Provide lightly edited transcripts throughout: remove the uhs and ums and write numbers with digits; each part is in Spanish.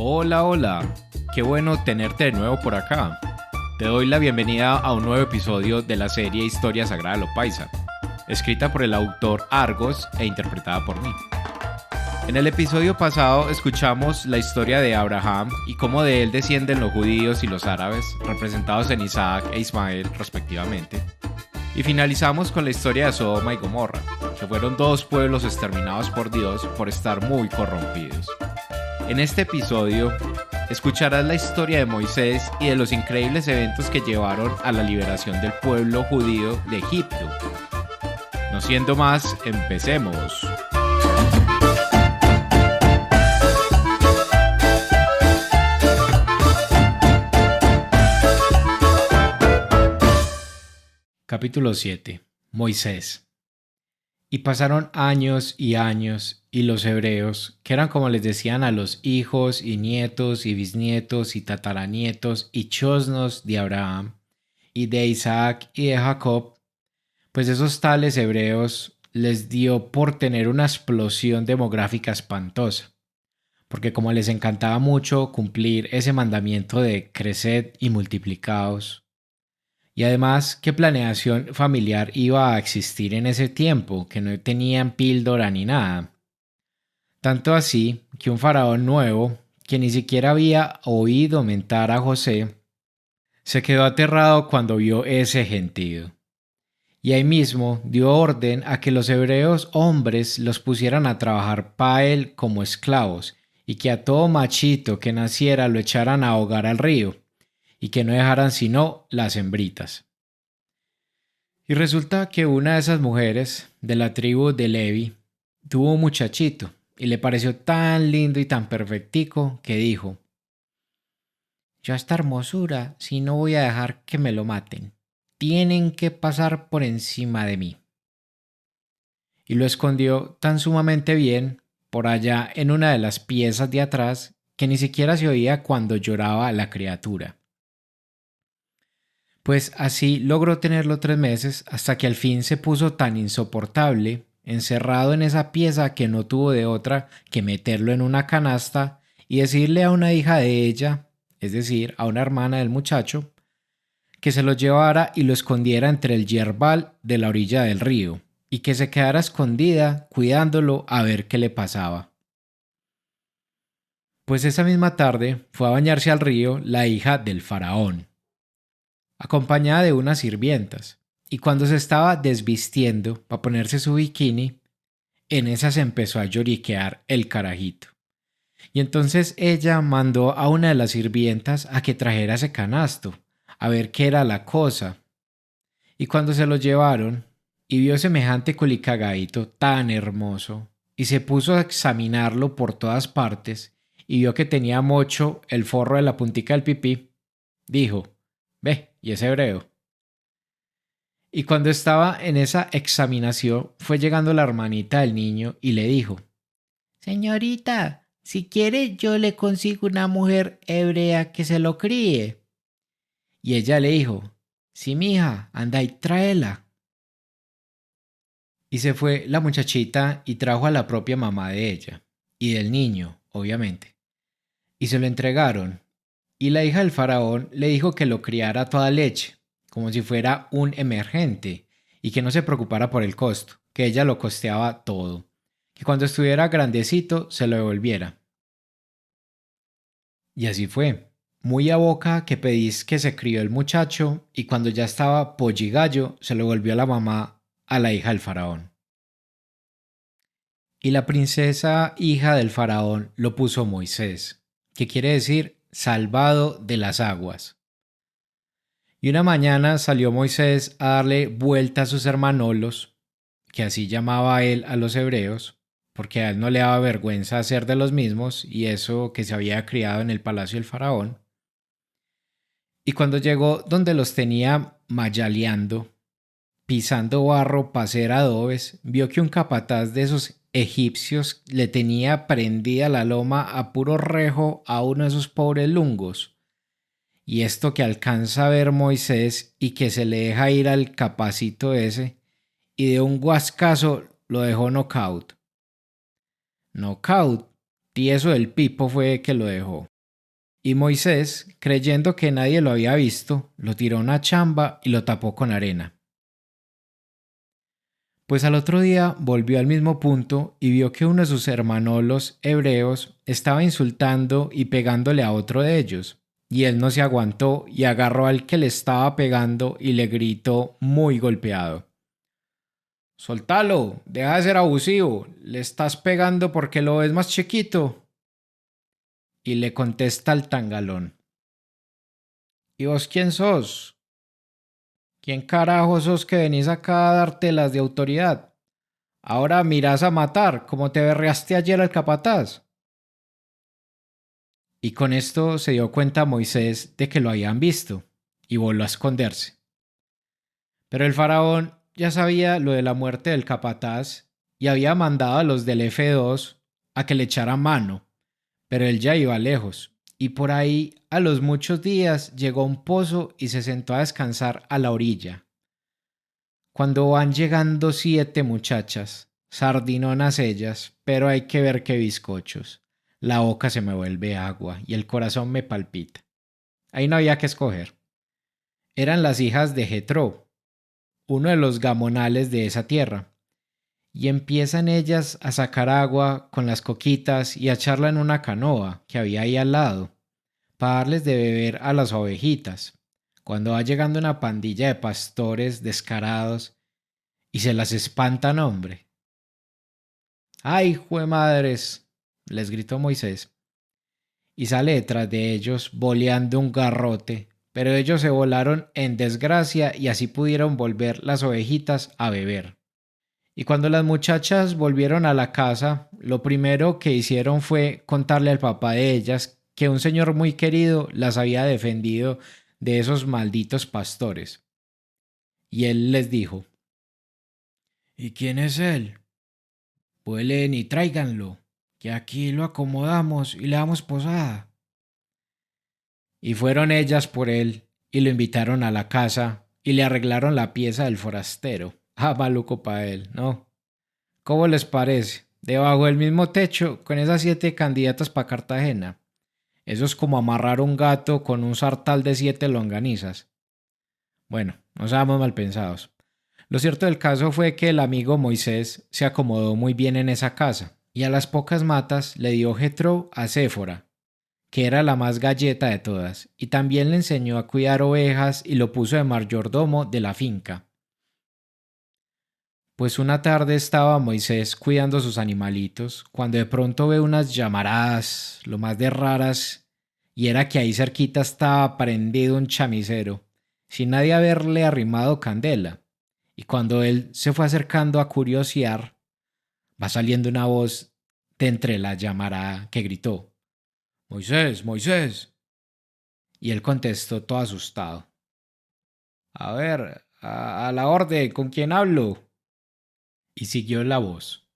Hola, hola. Qué bueno tenerte de nuevo por acá. Te doy la bienvenida a un nuevo episodio de la serie Historia Sagrada Lopaisa, escrita por el autor Argos e interpretada por mí. En el episodio pasado escuchamos la historia de Abraham y cómo de él descienden los judíos y los árabes, representados en Isaac e Ismael respectivamente. Y finalizamos con la historia de Sodoma y Gomorra, que fueron dos pueblos exterminados por Dios por estar muy corrompidos. En este episodio escucharás la historia de Moisés y de los increíbles eventos que llevaron a la liberación del pueblo judío de Egipto. No siendo más, empecemos. Capítulo 7. Moisés. Y pasaron años y años, y los hebreos, que eran como les decían a los hijos y nietos y bisnietos y tataranietos y chosnos de Abraham, y de Isaac y de Jacob, pues esos tales hebreos les dio por tener una explosión demográfica espantosa, porque como les encantaba mucho cumplir ese mandamiento de creced y multiplicaos, y además, ¿qué planeación familiar iba a existir en ese tiempo? Que no tenían píldora ni nada. Tanto así que un faraón nuevo, que ni siquiera había oído mentar a José, se quedó aterrado cuando vio ese gentío. Y ahí mismo dio orden a que los hebreos hombres los pusieran a trabajar para él como esclavos, y que a todo machito que naciera lo echaran a ahogar al río, y que no dejaran sino las hembritas. Y resulta que una de esas mujeres de la tribu de Levi tuvo un muchachito y le pareció tan lindo y tan perfectico que dijo: yo a esta hermosura si no voy a dejar que me lo maten, tienen que pasar por encima de mí. Y lo escondió tan sumamente bien por allá en una de las piezas de atrás que ni siquiera se oía cuando lloraba la criatura. Pues así logró tenerlo 3 meses hasta que al fin se puso tan insoportable, encerrado en esa pieza, que no tuvo de otra que meterlo en una canasta y decirle a una hija de ella, es decir, a una hermana del muchacho, que se lo llevara y lo escondiera entre el yerbal de la orilla del río, y que se quedara escondida cuidándolo a ver qué le pasaba. Pues esa misma tarde fue a bañarse al río la hija del faraón, acompañada de unas sirvientas, y cuando se estaba desvistiendo para ponerse su bikini, en esa se empezó a lloriquear el carajito. Y entonces ella mandó a una de las sirvientas a que trajera ese canasto, a ver qué era la cosa. Y cuando se lo llevaron, y vio semejante colicagadito tan hermoso, y se puso a examinarlo por todas partes, y vio que tenía mocho el forro de la puntica del pipí, dijo: ve, y es hebreo. Y cuando estaba en esa examinación, fue llegando la hermanita del niño y le dijo: señorita, si quiere yo le consigo una mujer hebrea que se lo críe. Y ella le dijo: sí, mija, anda y tráela. Y se fue la muchachita y trajo a la propia mamá de ella, y del niño, obviamente. Y se lo entregaron, y la hija del faraón le dijo que lo criara a toda leche, como si fuera un emergente, y que no se preocupara por el costo, que ella lo costeaba todo, que cuando estuviera grandecito se lo devolviera. Y así fue, muy a boca que pedís que se crió el muchacho, y cuando ya estaba polligallo se lo volvió la mamá a la hija del faraón. Y la princesa hija del faraón lo puso Moisés, que quiere decir salvado de las aguas. Y una mañana salió Moisés a darle vuelta a sus hermanolos, que así llamaba él a los hebreos, porque a él no le daba vergüenza hacer de los mismos, y eso que se había criado en el palacio del faraón. Y cuando llegó donde los tenía mayaleando, pisando barro para hacer adobes, vio que un capataz de esos egipcios le tenía prendida la loma a puro rejo a uno de esos pobres lungos. Y esto que alcanza a ver Moisés y que se le deja ir al capacito ese, y de un guascazo lo dejó knockout. Knockout, tieso del pipo fue que lo dejó. Y Moisés, creyendo que nadie lo había visto, lo tiró a una chamba y lo tapó con arena. Pues al otro día volvió al mismo punto y vio que uno de sus hermanolos hebreos estaba insultando y pegándole a otro de ellos. Y él no se aguantó y agarró al que le estaba pegando y le gritó muy golpeado: Soltalo, deja de ser abusivo, le estás pegando porque lo ves más chiquito. Y le contesta el tangalón: ¿Y vos quién sos? ¿Quién carajo sos que venís acá a darte las de autoridad? Ahora mirás a matar, como te berreaste ayer al capataz. Y con esto se dio cuenta Moisés de que lo habían visto, y volvió a esconderse. Pero el faraón ya sabía lo de la muerte del capataz y había mandado a los del F2 a que le echaran mano, pero él ya iba lejos, y por ahí a los muchos días llegó a un pozo y se sentó a descansar a la orilla. Cuando van llegando 7 muchachas, sardinonas ellas, pero hay que ver qué bizcochos. La boca se me vuelve agua y el corazón me palpita. Ahí no había que escoger. Eran las hijas de Jetro, uno de los gamonales de esa tierra, y empiezan ellas a sacar agua con las coquitas y a echarla en una canoa que había ahí al lado, para darles de beber a las ovejitas, cuando va llegando una pandilla de pastores descarados y se las espantan, hombre. ¡Ay, jue madres! Les gritó Moisés, y sale detrás de ellos boleando un garrote, pero ellos se volaron en desgracia y así pudieron volver las ovejitas a beber. Y cuando las muchachas volvieron a la casa, lo primero que hicieron fue contarle al papá de ellas que un señor muy querido las había defendido de esos malditos pastores. Y él les dijo: ¿Y quién es él? Vuelen y tráiganlo, que aquí lo acomodamos y le damos posada. Y fueron ellas por él y lo invitaron a la casa y le arreglaron la pieza del forastero. Ah, maluco pa' él, ¿no? ¿Cómo les parece? Debajo del mismo techo, con esas 7 candidatas para Cartagena. Eso es como amarrar un gato con un sartal de 7 longanizas. Bueno, no seamos mal pensados. Lo cierto del caso fue que el amigo Moisés se acomodó muy bien en esa casa, y a las pocas matas le dio Jetro a Séfora, que era la más galleta de todas, y también le enseñó a cuidar ovejas y lo puso de mayordomo de la finca. Pues una tarde estaba Moisés cuidando sus animalitos, cuando de pronto ve unas llamaradas, lo más de raras, y era que ahí cerquita estaba prendido un chamisero, sin nadie haberle arrimado candela. Y cuando él se fue acercando a curiosear, va saliendo una voz de entre la llamarada que gritó: Moisés, Moisés. Y él contestó todo asustado: A ver, a la orden, ¿con quién hablo? Y siguió la voz: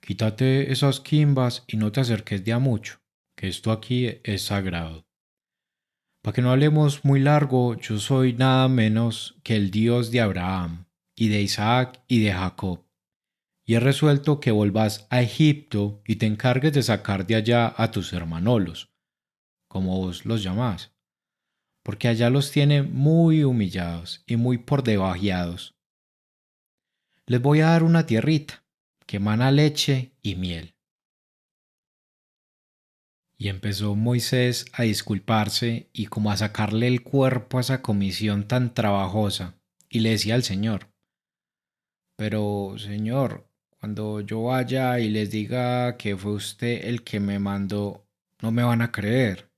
Quítate esas quimbas y no te acerques de a mucho, que esto aquí es sagrado. Para que no hablemos muy largo, yo soy nada menos que el Dios de Abraham, y de Isaac y de Jacob. Y he resuelto que volvás a Egipto y te encargues de sacar de allá a tus hermanolos, como vos los llamás, porque allá los tiene muy humillados y muy por debajeados. Les voy a dar una tierrita que emana leche y miel. Y empezó Moisés a disculparse y como a sacarle el cuerpo a esa comisión tan trabajosa, y le decía al Señor: Pero, Señor, cuando yo vaya y les diga que fue usted el que me mandó, no me van a creer.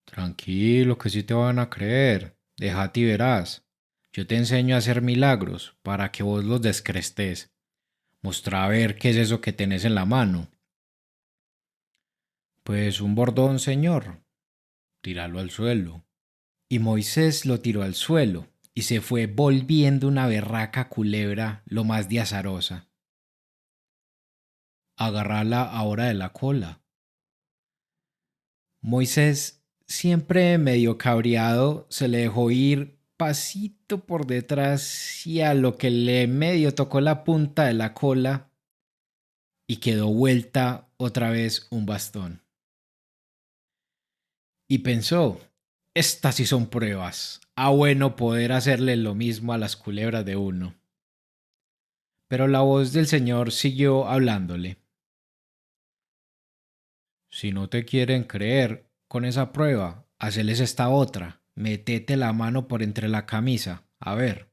Tranquilo, que sí te van a creer. Déjate y verás. Yo te enseño a hacer milagros para que vos los descrestes. Mostrá a ver qué es eso que tenés en la mano. Pues un bordón, señor. Tíralo al suelo. Y Moisés lo tiró al suelo y se fue volviendo una berraca culebra lo más de azarosa. Agarrala ahora de la cola. Moisés, siempre medio cabreado, se le dejó ir pasito por detrás y a lo que le medio tocó la punta de la cola y quedó vuelta otra vez un bastón. y pensó, estas sí son pruebas. Bueno poder hacerle lo mismo a las culebras de uno. Pero la voz del Señor siguió hablándole. Si no te quieren creer con esa prueba, haceles esta otra. Metete la mano por entre la camisa. A ver.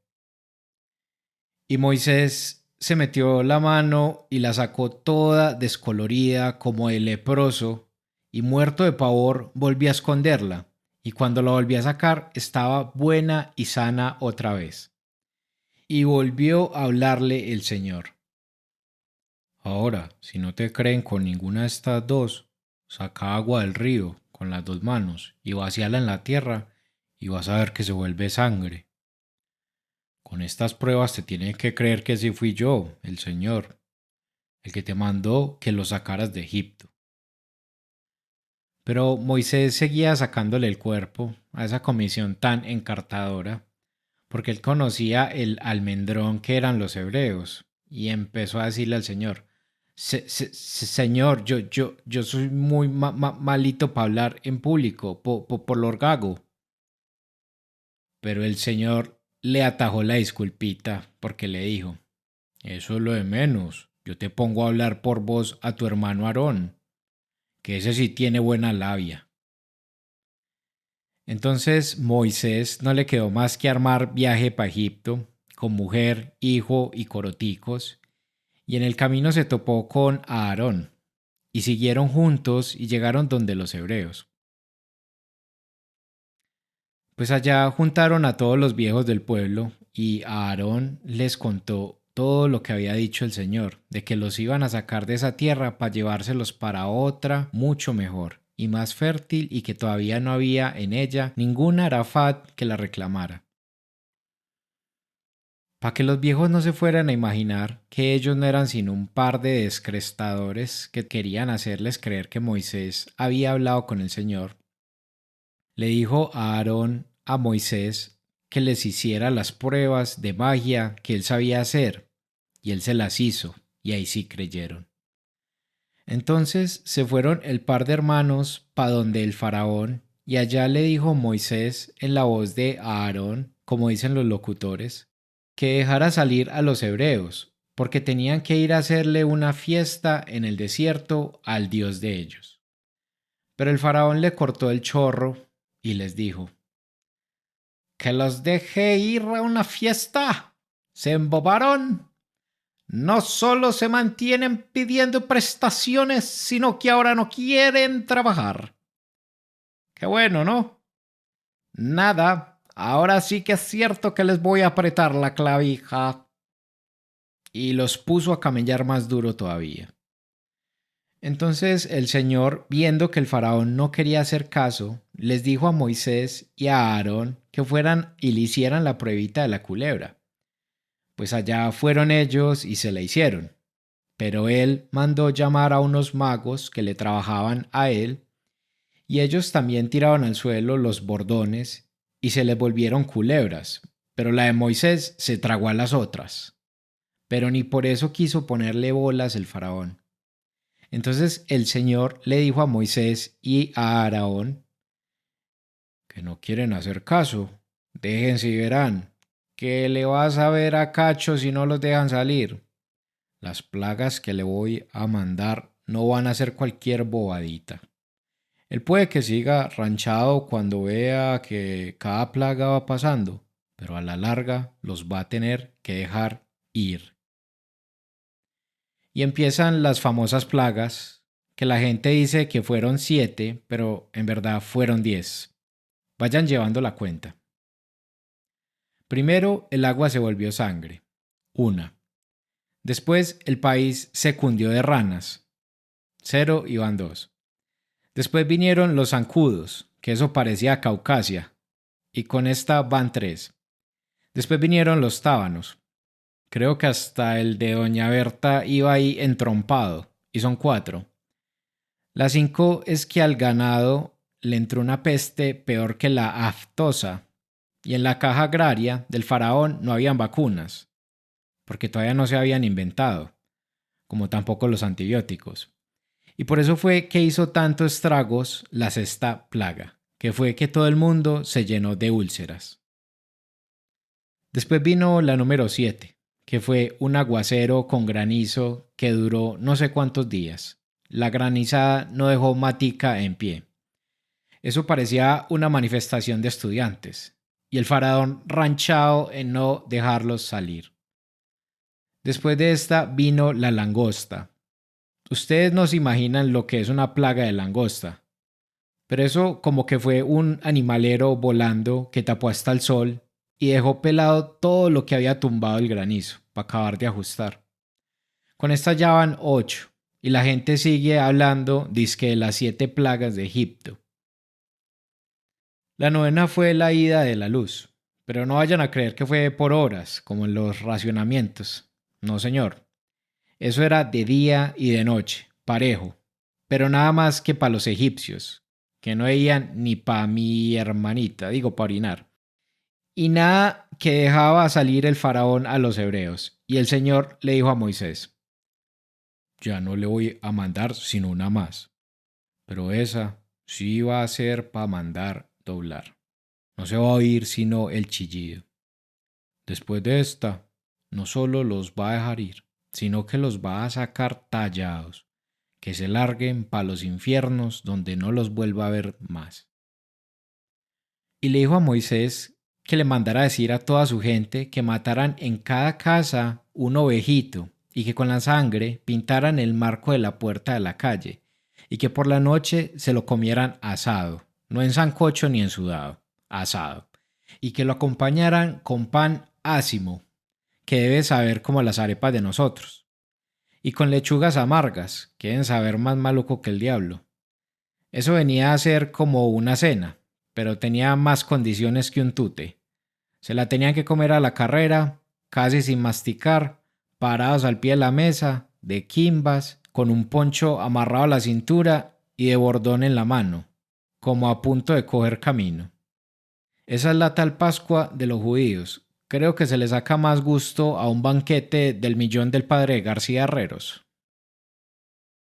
Y Moisés se metió la mano y la sacó toda descolorida como el leproso, y muerto de pavor volvió a esconderla, y cuando la volvió a sacar estaba buena y sana otra vez. Y volvió a hablarle el Señor. Ahora, si no te creen con ninguna de estas dos, saca agua del río con las dos manos y vacíala en la tierra y vas a ver que se vuelve sangre. Con estas pruebas te tienen que creer que sí fui yo, el Señor, el que te mandó que lo sacaras de Egipto. Pero Moisés seguía sacándole el cuerpo a esa comisión tan encartadora, porque él conocía el almendrón que eran los hebreos, y empezó a decirle al Señor, Señor, yo soy muy malito para hablar en público, por lo gago. Pero el Señor le atajó la disculpita porque le dijo, eso es lo de menos, yo te pongo a hablar por voz a tu hermano Aarón, que ese sí tiene buena labia. Entonces Moisés no le quedó más que armar viaje para Egipto, con mujer, hijo y coroticos, y en el camino se topó con Aarón, y siguieron juntos y llegaron donde los hebreos. Pues allá juntaron a todos los viejos del pueblo, y Aarón les contó todo lo que había dicho el Señor, de que los iban a sacar de esa tierra para llevárselos para otra mucho mejor y más fértil, y que todavía no había en ella ningún Arafat que la reclamara. Para que los viejos no se fueran a imaginar que ellos no eran sino un par de descrestadores que querían hacerles creer que Moisés había hablado con el Señor, le dijo a Aarón a Moisés que les hiciera las pruebas de magia que él sabía hacer, y él se las hizo, y ahí sí creyeron. Entonces se fueron el par de hermanos pa donde el faraón, y allá le dijo Moisés en la voz de Aarón, como dicen los locutores, que dejara salir a los hebreos, porque tenían que ir a hacerle una fiesta en el desierto al Dios de ellos. Pero el faraón le cortó el chorro y les dijo, que los deje ir a una fiesta. ¿Se embobaron? No solo se mantienen pidiendo prestaciones, sino que ahora no quieren trabajar. Qué bueno, ¿no? Nada, ahora sí que es cierto que les voy a apretar la clavija. Y los puso a camellar más duro todavía. Entonces el Señor, viendo que el faraón no quería hacer caso, les dijo a Moisés y a Aarón que fueran y le hicieran la pruebita de la culebra. Pues allá fueron ellos y se la hicieron. Pero él mandó llamar a unos magos que le trabajaban a él, y ellos también tiraron al suelo los bordones y se les volvieron culebras, pero la de Moisés se tragó a las otras. Pero ni por eso quiso ponerle bolas el faraón. Entonces el Señor le dijo a Moisés y a Aarón que no quieren hacer caso. Déjense y verán. ¿Qué le vas a ver a Cacho si no los dejan salir? Las plagas que le voy a mandar no van a ser cualquier bobadita. Él puede que siga ranchado cuando vea que cada plaga va pasando, pero a la larga los va a tener que dejar ir. Y empiezan las famosas plagas, que la gente dice que fueron 7, pero en verdad fueron 10. Vayan llevando la cuenta. Primero, el agua se volvió sangre. 1. Después, el país se cundió de ranas. 0 y van 2. Después vinieron los zancudos, que eso parecía Caucasia, y con esta van 3. Después vinieron los tábanos. Creo que hasta el de Doña Berta iba ahí entrompado, y son 4. La 5 es que al ganado le entró una peste peor que la aftosa, y en la caja agraria del faraón no habían vacunas, porque todavía no se habían inventado, como tampoco los antibióticos. Y por eso fue que hizo tantos estragos la sexta plaga, que fue que todo el mundo se llenó de úlceras. Después vino la número 7, que fue un aguacero con granizo que duró no sé cuántos días. La granizada no dejó Matica en pie. Eso parecía una manifestación de estudiantes, y el faraón ranchado en no dejarlos salir. Después de esta vino la langosta. Ustedes no se imaginan lo que es una plaga de langosta, pero eso como que fue un animalero volando que tapó hasta el sol y dejó pelado todo lo que había tumbado el granizo para acabar de ajustar. Con esta ya van 8, y la gente sigue hablando dizque de las 7 plagas de Egipto. La novena fue la ida de la luz, pero no vayan a creer que fue por horas, como en los racionamientos. No, señor. Eso era de día y de noche, parejo, pero nada más que para los egipcios, que no veían ni para mi hermanita, digo, para orinar. Y nada que dejaba salir el faraón a los hebreos. Y el Señor le dijo a Moisés: ya no le voy a mandar sino una más, pero esa sí va a ser para mandar doblar. No se va a oír sino el chillido. Después de esta, no solo los va a dejar ir, sino que los va a sacar tallados, que se larguen pa' los infiernos donde no los vuelva a ver más. Y le dijo a Moisés que le mandara decir a toda su gente que mataran en cada casa un ovejito y que con la sangre pintaran el marco de la puerta de la calle y que por la noche se lo comieran asado, no en sancocho ni en sudado, asado, y que lo acompañaran con pan ácimo, que debe saber como las arepas de nosotros, y con lechugas amargas, que deben saber más maluco que el diablo. Eso venía a ser como una cena, pero tenía más condiciones que un tute. Se la tenían que comer a la carrera, casi sin masticar, parados al pie de la mesa, de quimbas, con un poncho amarrado a la cintura y de bordón en la mano, como a punto de coger camino. Esa es la tal Pascua de los judíos. Creo que se le saca más gusto a un banquete del millón del padre García Herreros.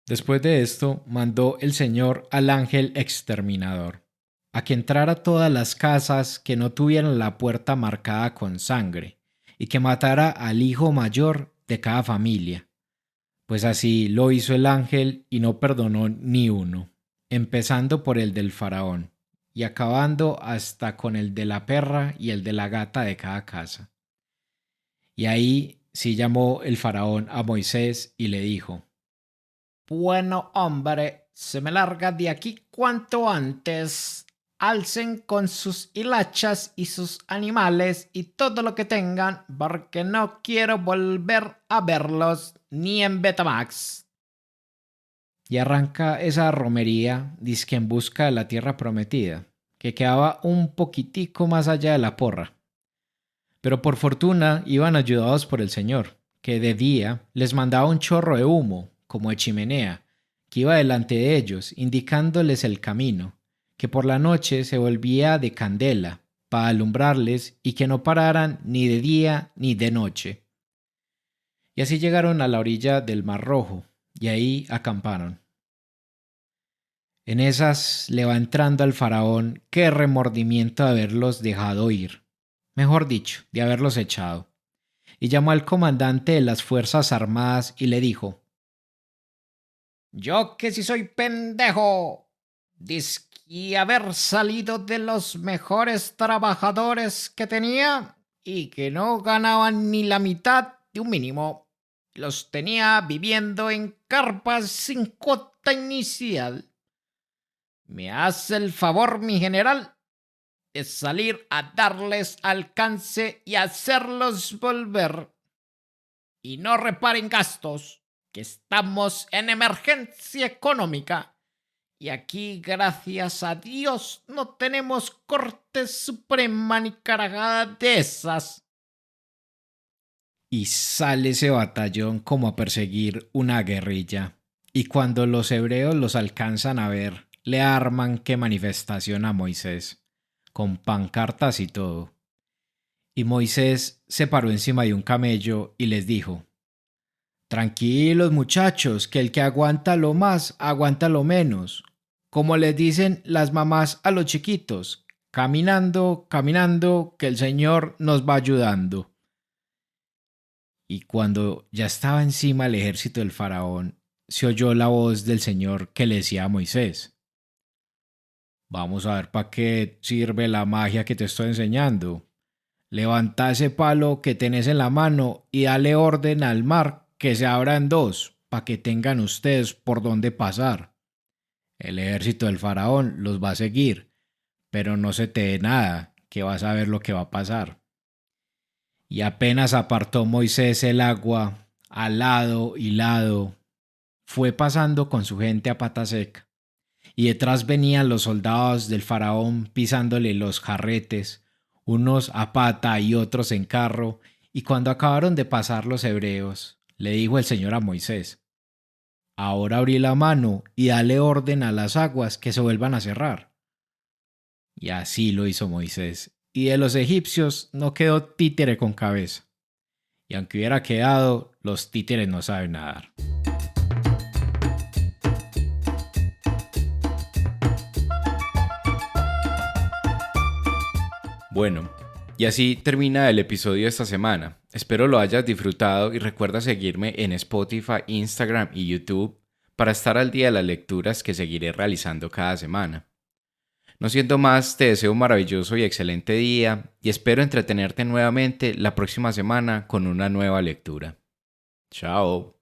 Después de esto, mandó el Señor al ángel exterminador, a que entrara a todas las casas que no tuvieran la puerta marcada con sangre, y que matara al hijo mayor de cada familia. Pues así lo hizo el ángel y no perdonó ni uno, empezando por el del faraón, y acabando hasta con el de la perra y el de la gata de cada casa. Y ahí sí llamó el faraón a Moisés y le dijo: bueno, hombre, se me larga de aquí cuanto antes. Alcen con sus hilachas y sus animales y todo lo que tengan, porque no quiero volver a verlos ni en Betamax. Y arranca esa romería, dizque en busca de la tierra prometida, que quedaba un poquitico más allá de la porra. Pero por fortuna iban ayudados por el Señor, que de día les mandaba un chorro de humo, como de chimenea, que iba delante de ellos, indicándoles el camino, que por la noche se volvía de candela, para alumbrarles y que no pararan ni de día ni de noche. Y así llegaron a la orilla del Mar Rojo, y ahí acamparon. En esas le va entrando al faraón qué remordimiento de haberlos dejado ir, mejor dicho, de haberlos echado, y llamó al comandante de las Fuerzas Armadas y le dijo: yo que si soy pendejo, dizque haber salido de los mejores trabajadores que tenía y que no ganaban ni la mitad de un mínimo. Los tenía viviendo en carpas sin cuota inicial. ¿Me hace el favor, mi general, de salir a darles alcance y hacerlos volver? Y no reparen gastos, que estamos en emergencia económica. Y aquí, gracias a Dios, no tenemos Corte Suprema ni caragada de esas. Y sale ese batallón como a perseguir una guerrilla. Y cuando los hebreos los alcanzan a ver, le arman qué manifestación a Moisés, con pancartas y todo. Y Moisés se paró encima de un camello y les dijo: tranquilos muchachos, que el que aguanta lo más, aguanta lo menos. como les dicen las mamás a los chiquitos, caminando, caminando, que el Señor nos va ayudando. Y cuando ya estaba encima el ejército del faraón, se oyó la voz del Señor que le decía a Moisés: Vamos a ver para qué sirve la magia que te estoy enseñando. Levanta ese palo que tenés en la mano y dale orden al mar que se abra en dos, para que tengan ustedes por dónde pasar. El ejército del faraón los va a seguir, pero no se te dé nada, que vas a ver lo que va a pasar. Y apenas apartó Moisés el agua, al lado y lado, fue pasando con su gente a pata seca. Y detrás venían los soldados del faraón pisándole los jarretes, unos a pata y otros en carro, y cuando acabaron de pasar los hebreos, le dijo el Señor a Moisés: Ahora abrí la mano y dale orden a las aguas que se vuelvan a cerrar. Y así lo hizo Moisés, y de los egipcios no quedó títere con cabeza. Y aunque hubiera quedado, los títeres no saben nadar. Bueno, y así termina el episodio de esta semana. Espero lo hayas disfrutado y recuerda seguirme en Spotify, Instagram y YouTube para estar al día de las lecturas que seguiré realizando cada semana. No siendo más, te deseo un maravilloso y excelente día y espero entretenerte nuevamente la próxima semana con una nueva lectura. Chao.